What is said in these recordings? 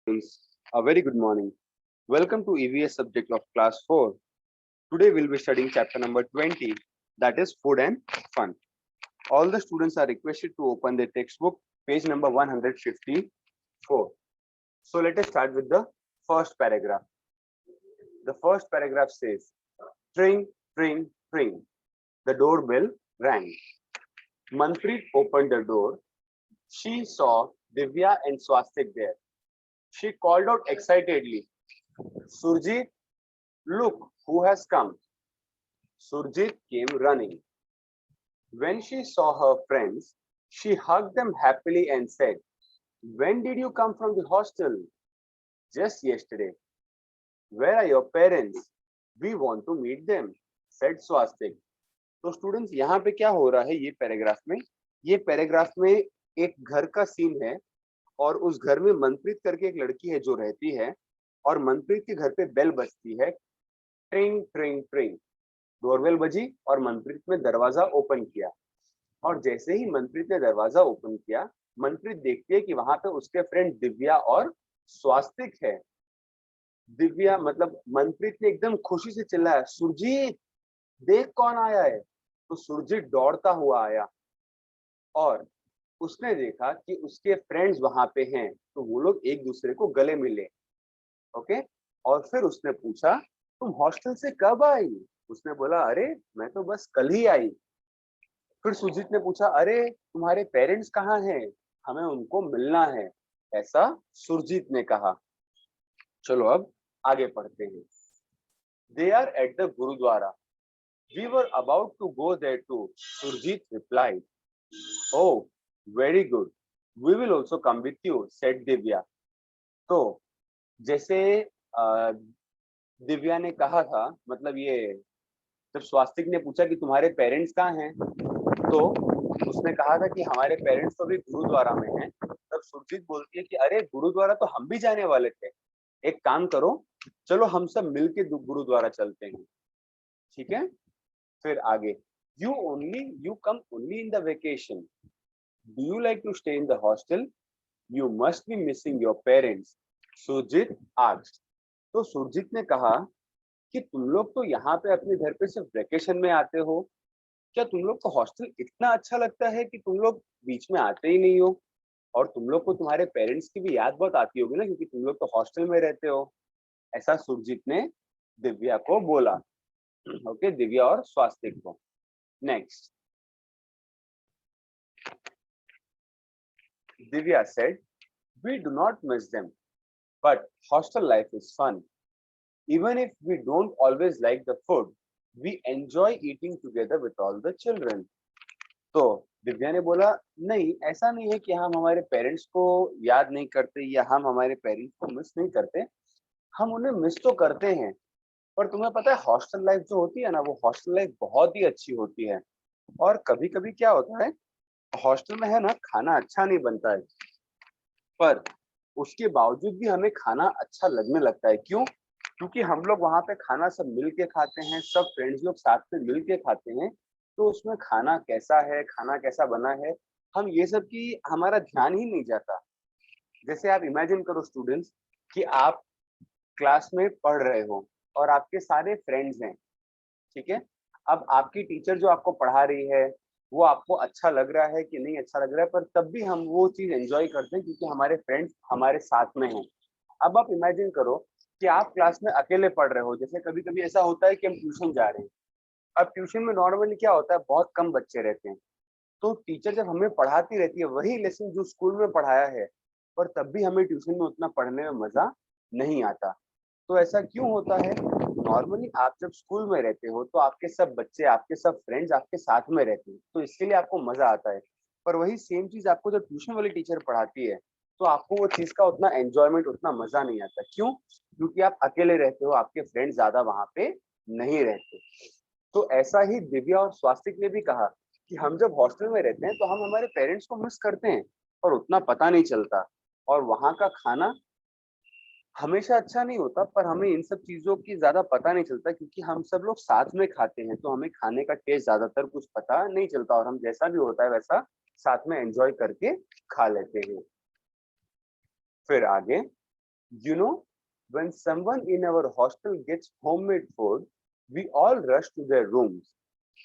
Students, a very good morning. Welcome to EVS subject of class 4. Today we'll be studying chapter number 20, that is food and fun. All the students are requested to open their textbook, page number 154. So let us start with the first paragraph. The first paragraph says, "Tring, tring, tring." The doorbell rang. Manpreet opened the door. She saw Divya and Swastik there. She called out excitedly, "Surjit, look who has come." Surjit came running. When she saw her friends, she hugged them happily and said, "When did you come from the hostel?" "Just yesterday." "Where are your parents?" "We want to meet them," said Swastik. तो students यहाँ पे क्या हो रहा है ये paragraph में एक घर का सीन है और उस घर में मनप्रीत करके एक लड़की है जो रहती है और मनप्रीत के घर पे बेल बजती है। ट्रिंग ट्रिंग ट्रिंग, डोरबेल बजी और मनप्रीत ने दरवाजा ओपन किया। और जैसे ही मनप्रीत ने दरवाजा ओपन किया, मनप्रीत देखती है कि वहां पे उसके फ्रेंड दिव्या और स्वास्तिक है। दिव्या मतलब मनप्रीत ने एकदम खुशी से चिल्लाया, "सुरजीत, देख कौन आया है।" तो सुरजीत दौड़ता हुआ आया और उसने देखा कि उसके फ्रेंड्स वहां पे हैं, तो वो लोग एक दूसरे को गले मिले। ओके, और फिर उसने पूछा, "तुम हॉस्टल से कब आई?" उसने बोला, "अरे मैं तो बस कल ही आई।" फिर सुजीत ने पूछा, "अरे तुम्हारे पेरेंट्स कहाँ हैं? हमें उनको मिलना है," ऐसा सुरजीत ने कहा। चलो अब आगे पढ़ते हैं। "They are at the Gurudwara. We were about to go there too," Surjit replied. "Oh, very good. We will also come with you," said Divya. तो जैसे दिव्या ने कहा था, मतलब ये जब स्वास्तिक ने पूछा कि तुम्हारे पेरेंट्स कहाँ हैं, तो उसने कहा था कि हमारे पेरेंट्स तो अभी गुरुद्वारा में हैं। तब सुरजीत बोलती है कि अरे गुरुद्वारा तो हम भी जाने वाले थे, एक काम करो, चलो हम सब मिलके गुरुद्वारा चलते हैं। ठीक है, फिर आगे, you come only in the vacation, do you like to stay in the hostel, you must be missing your parents, Surjeet asked. तो सुरजीत ने कहा कि तुम लोग तो यहाँ पे अपने घर पे सिर्फ वेकेशन में आते हो, क्या तुम लोग को हॉस्टल इतना अच्छा लगता है कि तुम लोग बीच में आते ही नहीं हो? और तुम लोग को तुम्हारे पेरेंट्स की भी याद बहुत आती होगी ना, क्योंकि तुम लोग तो हॉस्टल में रहते हो, ऐसा सुरजीत ने दिव्या को बोला। ओके, दिव्या और स्वास्तिक को। Next, Divya said, "We do not miss them, but hostel life is fun. Even if we don't always like the food, we enjoy eating together with all the children." तो दिव्या ने बोला, "नहीं, ऐसा नहीं है कि हम हमारे पेरेंट्स को याद नहीं करते या हम हमारे पेरेंट्स को मिस नहीं करते, हम उन्हें मिस तो करते हैं। पर तुम्हें पता है हॉस्टल लाइफ जो होती है ना, वो हॉस्टल लाइफ बहुत ही अच्छी होती है। और कभी कभी क्या होता है, हॉस्टल में है ना, खाना अच्छा नहीं बनता है, पर उसके बावजूद भी हमें खाना अच्छा लगने लगता है। क्यों? क्योंकि हम लोग वहां पे खाना सब मिल के खाते हैं, सब फ्रेंड्स लोग साथ में मिल के खाते हैं। तो उसमें खाना कैसा है, खाना कैसा बना है, हम ये सब की हमारा ध्यान ही नहीं जाता। जैसे आप इमेजिन करो स्टूडेंट्स कि आप क्लास में पढ़ रहे हो और आपके सारे फ्रेंड्स हैं। ठीक है, अब आपकी टीचर जो आपको पढ़ा रही है वो आपको अच्छा लग रहा है कि नहीं अच्छा लग रहा है, पर तब भी हम वो चीज एंजॉय करते हैं क्योंकि हमारे फ्रेंड्स हमारे साथ में हैं। अब आप इमेजिन करो कि आप क्लास में अकेले पढ़ रहे हो। जैसे कभी कभी ऐसा होता है कि हम ट्यूशन जा रहे हैं। अब ट्यूशन में नॉर्मली क्या होता है, बहुत कम बच्चे रहते हैं, तो टीचर जब हमें पढ़ाती रहती है वही लेसन जो स्कूल में पढ़ाया है, पर तब भी हमें ट्यूशन में उतना पढ़ने में मजा नहीं आता। तो ऐसा क्यों होता है? नॉर्मली आप जब स्कूल में रहते हो तो आपके सब बच्चे, आपके सब फ्रेंड्स आपके साथ में रहते हैं, तो इसके लिए आपको मजा आता है। पर वही सेम चीज आपको जब ट्यूशन वाली टीचर पढ़ाती है तो आपको वो चीज का उतना एंजॉयमेंट, उतना मजा नहीं आता। क्यों? क्योंकि आप अकेले रहते हो, आपके फ्रेंड्स ज्यादा वहां पे नहीं रहते। तो ऐसा ही दिव्या और स्वास्तिक ने भी कहा कि हम जब हॉस्टल में रहते हैं तो हम हमारे पेरेंट्स को मिस करते हैं, और उतना पता नहीं चलता। और वहां का खाना हमेशा अच्छा नहीं होता, पर हमें इन सब चीजों की ज्यादा पता नहीं चलता क्योंकि हम सब लोग साथ में खाते हैं, तो हमें खाने का टेस्ट ज्यादातर कुछ पता नहीं चलता और हम जैसा भी होता है वैसा साथ में एंजॉय करके खा लेते हैं। फिर आगे, You know, when someone in our hostel gets homemade food, we all rush to their rooms.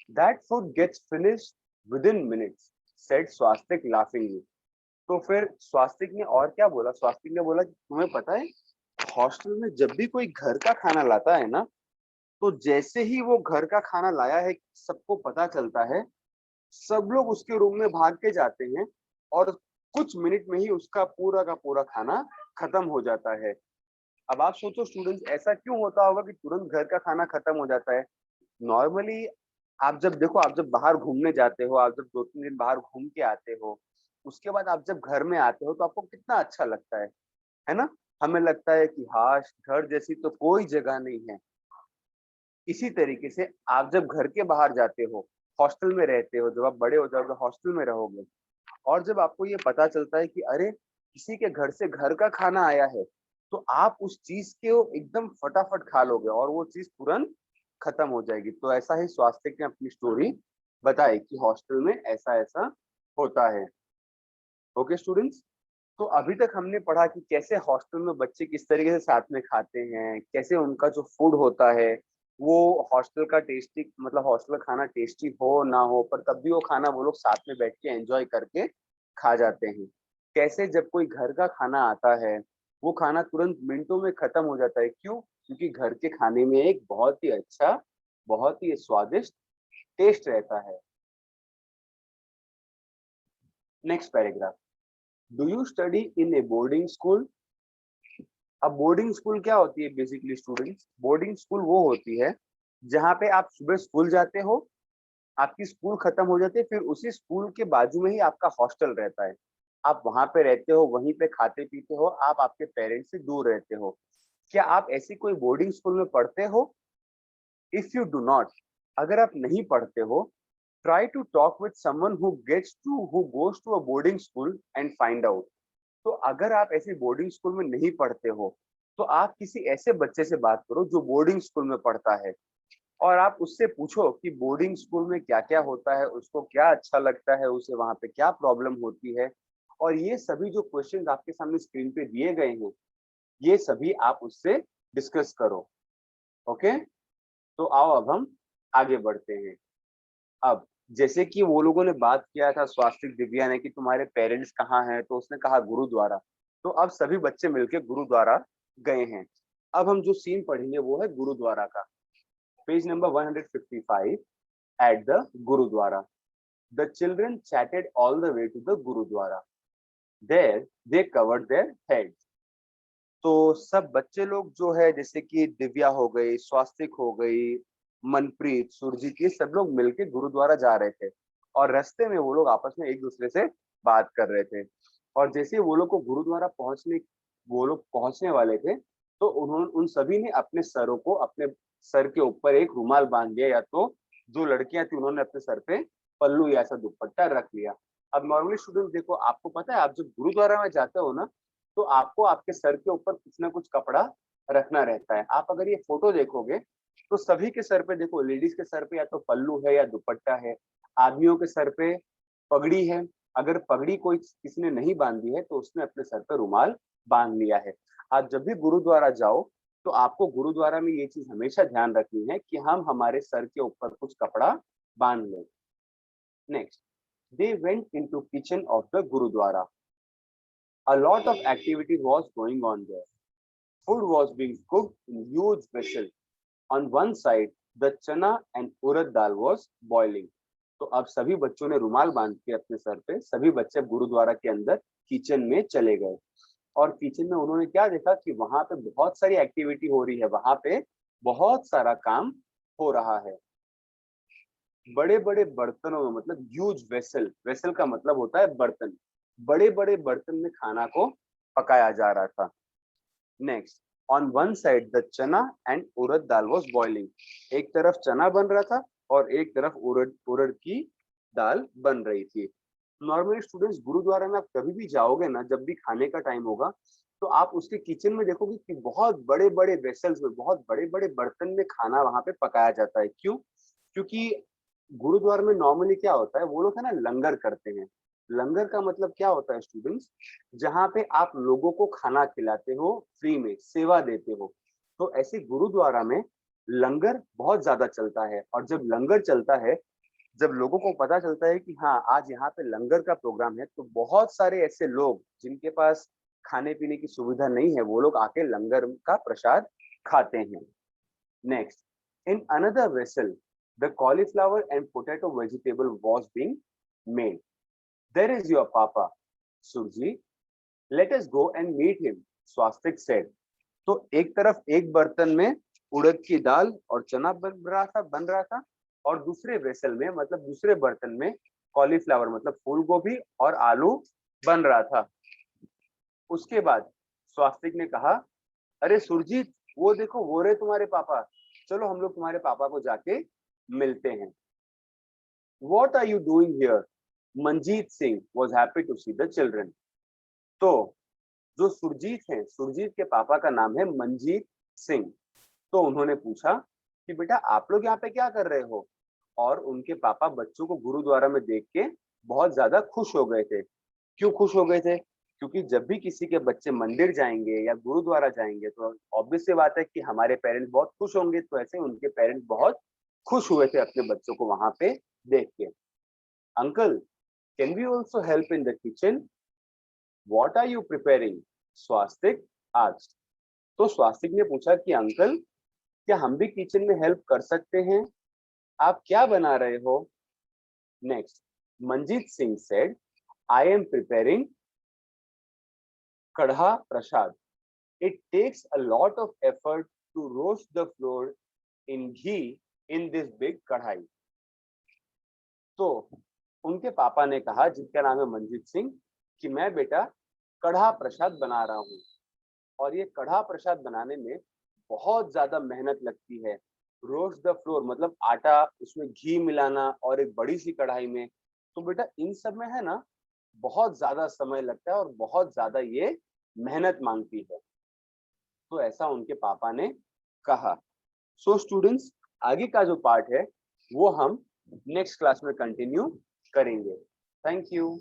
That food gets finished within minutes, said Swastik laughingly. तो फिर स्वास्तिक ने और क्या बोला? स्वास्तिक ने बोला कि तुम्हें पता है, हॉस्टल में जब भी कोई घर का खाना लाता है ना, तो जैसे ही वो घर का खाना लाया है, सबको पता चलता है, सब लोग उसके रूम में भाग के जाते हैं और कुछ मिनट में ही उसका पूरा का पूरा खाना खत्म हो जाता है। अब आप सोचो स्टूडेंट्स, ऐसा क्यों होता होगा कि तुरंत घर का खाना खत्म हो जाता है? नॉर्मली आप जब देखो, आप जब बाहर घूमने जाते हो, आप जब 2-3 दिन बाहर घूम के आते हो, उसके बाद आप जब घर में आते हो तो आपको कितना अच्छा लगता है ना? हमें लगता है कि हाश घर जैसी तो कोई जगह नहीं है। इसी तरीके से आप जब घर के बाहर जाते हो, हॉस्टल में रहते हो, जब आप बड़े हो जाओगे हॉस्टल में रहोगे, और जब आपको ये पता चलता है कि अरे किसी के घर से घर का खाना आया है, तो आप उस चीज को एकदम फटाफट खा लोगे और वो चीज तुरंत खत्म हो जाएगी। तो ऐसा ही स्वास्तिक ने अपनी स्टोरी बताई कि हॉस्टल में ऐसा ऐसा होता है। ओके स्टूडेंट्स, तो अभी तक हमने पढ़ा कि कैसे हॉस्टल में बच्चे किस तरीके से साथ में खाते हैं, कैसे उनका जो फूड होता है वो हॉस्टल का टेस्टी, मतलब हॉस्टल का खाना टेस्टी हो ना हो, पर तब भी वो खाना वो लोग साथ में बैठ के एंजॉय करके खा जाते हैं। कैसे जब कोई घर का खाना आता है, वो खाना तुरंत मिनटों में खत्म हो जाता है। क्यों? क्योंकि घर के खाने में एक बहुत ही अच्छा, बहुत ही स्वादिष्ट टेस्ट रहता है। Next paragraph, do you study in A boarding school? अब बोर्डिंग स्कूल क्या होती है बेसिकली स्टूडेंट्स? बोर्डिंग स्कूल वो होती है जहाँ पे आप सुबह स्कूल जाते हो, आपकी स्कूल खत्म हो जाती है, फिर उसी स्कूल के बाजू में ही आपका हॉस्टल रहता है। आप वहां पे रहते हो, वहीं पे खाते पीते हो, आप आपके पेरेंट्स से दूर रहते हो। क्या आप ऐसी कोई बोर्डिंग स्कूल में पढ़ते हो? इफ यू डू नॉट, अगर आप नहीं पढ़ते हो, try to talk with someone who goes to a boarding school and find out. तो अगर आप ऐसे बोर्डिंग स्कूल में नहीं पढ़ते हो, तो आप किसी ऐसे बच्चे से बात करो जो बोर्डिंग स्कूल में पढ़ता है, और आप उससे पूछो कि बोर्डिंग स्कूल में क्या क्या होता है, उसको क्या अच्छा लगता है, उसे वहां पे क्या प्रॉब्लम होती है। और ये सभी जो क्वेश्चन आपके सामने स्क्रीन पे दिए गए हैं, ये सभी आप उससे डिस्कस करो। ओके, तो आओ अब हम आगे बढ़ते हैं। अब जैसे कि वो लोगों ने बात किया था, स्वास्तिक दिव्या ने, कि तुम्हारे पेरेंट्स कहाँ हैं, तो उसने कहा गुरुद्वारा। तो अब सभी बच्चे मिलके गुरुद्वारा गए हैं। अब हम जो सीन पढ़ेंगे वो है गुरुद्वारा का। Page number 155, at the gurdwara. The children chatted all the way to the gurdwara. There they covered their heads. तो सब बच्चे लोग जो है, जैसे कि दिव्या हो गई, स्वास्तिक हो गई, मनप्रीत, सुरजीत, ये सब लोग मिलके गुरुद्वारा जा रहे थे, और रास्ते में वो लोग आपस में एक दूसरे से बात कर रहे थे। और जैसे ही वो लोग को गुरुद्वारा पहुंचने, वो लोग पहुंचने वाले थे, तो उन्होंने उन सभी ने अपने सरों को, अपने सर के ऊपर एक रुमाल बांध लिया, या तो जो लड़कियां थी उन्होंने अपने सर पे पल्लू या ऐसा दुपट्टा रख लिया। अब नॉर्मली स्टूडेंट देखो, आपको पता है, आप जब गुरुद्वारा में जाते हो ना, तो आपको आपके सर के ऊपर कुछ ना कुछ कपड़ा रखना रहता है। आप अगर ये फोटो देखोगे, तो सभी के सर पे देखो, लेडीज के सर पे या तो पल्लू है या दुपट्टा है, आदमियों के सर पे पगड़ी है। अगर पगड़ी कोई किसी ने नहीं बांधी है, तो उसने अपने सर पे रुमाल बांध लिया है। आप जब भी गुरुद्वारा जाओ, तो आपको गुरुद्वारा में ये चीज हमेशा ध्यान रखनी है कि हम हमारे सर के ऊपर कुछ कपड़ा बांध लें। Next, they went into kitchen of the gurdwara. A lot of activity was going on there. Food was being cooked in huge vessels. On one side, the chana and urad dal was boiling. तो अब सभी बच्चों ने रुमाल बांध के अपने sir पे, सभी बच्चे गुरुद्वारा के अंदर किचन में चले गए। और किचन में उन्होंने क्या देखा कि वहां पे बहुत सारी एक्टिविटी हो रही है, वहां पे बहुत सारा काम हो रहा है। बड़े बड़े बर्तनों में, मतलब ह्यूज वेसल, वेसल का मतलब होता है बर्तन, बड़े बड़े बर्तन में खाना को पकाया जा रहा था। Next, on one side the chana and urad dal was boiling. एक तरफ चना बन रहा था और एक तरफ उड़द उड़द की दाल बन रही थी। नॉर्मली स्टूडेंट्स, गुरुद्वारा में आप कभी भी जाओगे ना, जब भी खाने का टाइम होगा, तो आप उसके किचन में देखोगे कि बहुत बड़े बड़े वेसल्स में, बहुत बड़े बड़े बर्तन में खाना वहां पे पकाया जाता है। क्यों? क्योंकि गुरुद्वारा में नॉर्मली क्या होता है, वो लोग है ना लंगर करते हैं। लंगर का मतलब क्या होता है स्टूडेंट्स? जहाँ पे आप लोगों को खाना खिलाते हो, फ्री में सेवा देते हो। तो ऐसे गुरुद्वारा में लंगर बहुत ज्यादा चलता है, और जब लंगर चलता है, जब लोगों को पता चलता है कि हाँ आज यहाँ पे लंगर का प्रोग्राम है, तो बहुत सारे ऐसे लोग जिनके पास खाने पीने की सुविधा नहीं है, वो लोग आके लंगर का प्रसाद खाते हैं। Next, in another vessel the cauliflower and potato vegetable was being made. There is your papa Surji, let us go and meet him, Swastik said. तो एक तरफ एक बर्तन में उड़द की दाल और चना बन रहा था, और दूसरे वेसल में मतलब दूसरे बर्तन में कॉलीफ्लावर मतलब फूल गोभी और आलू बन रहा था। उसके बाद स्वास्तिक ने कहा, अरे सुरजीत, वो देखो वो रहे तुम्हारे पापा, चलो हम लोग तुम्हारे पापा को जाके मिलते हैं। What are you doing here? Manjeet Singh was happy to see the children. तो जो सुरजीत हैं, सुरजीत के पापा का नाम है मंजीत सिंह। तो उन्होंने पूछा कि बेटा आप लोग यहाँ पे क्या कर रहे हो? और उनके पापा बच्चों को गुरुद्वारा में देख के बहुत ज्यादा खुश हो गए थे। क्यों खुश हो गए थे? क्योंकि जब भी किसी के बच्चे मंदिर जाएंगे या गुरुद्वारा जाएंगे, तो ऑब्वियस सी बात है कि हमारे पेरेंट्स बहुत खुश होंगे। तो ऐसे उनके पेरेंट्स बहुत खुश हुए थे अपने बच्चों को वहां पे देख के। Uncle, can we also help in the kitchen? What are you preparing? Swastik आज। तो स्वास्तिक ने पूछा कि अंकल, क्या हम भी किचन में हेल्प कर सकते हैं? आप क्या बना रहे हो? Next, Manjeet Singh said, I am preparing kadha prasad. It takes a lot of effort to roast the flour in ghee in this big कढ़ाई। तो उनके पापा ने कहा, जिनका नाम है मंजीत सिंह, कि मैं बेटा कढ़ा प्रसाद बना रहा हूँ, और ये कढ़ा प्रसाद बनाने में बहुत ज्यादा मेहनत लगती है। रोस्ट द फ्लोर मतलब आटा, उसमें घी मिलाना, और एक बड़ी सी कढ़ाई में। तो बेटा इन सब में है ना बहुत ज्यादा समय लगता है, और बहुत ज्यादा ये मेहनत मांगती है। तो ऐसा उनके पापा ने कहा। सो स्टूडेंट्स, आगे का जो पार्ट है वो हम नेक्स्ट क्लास में कंटिन्यू करेंगे। Thank you.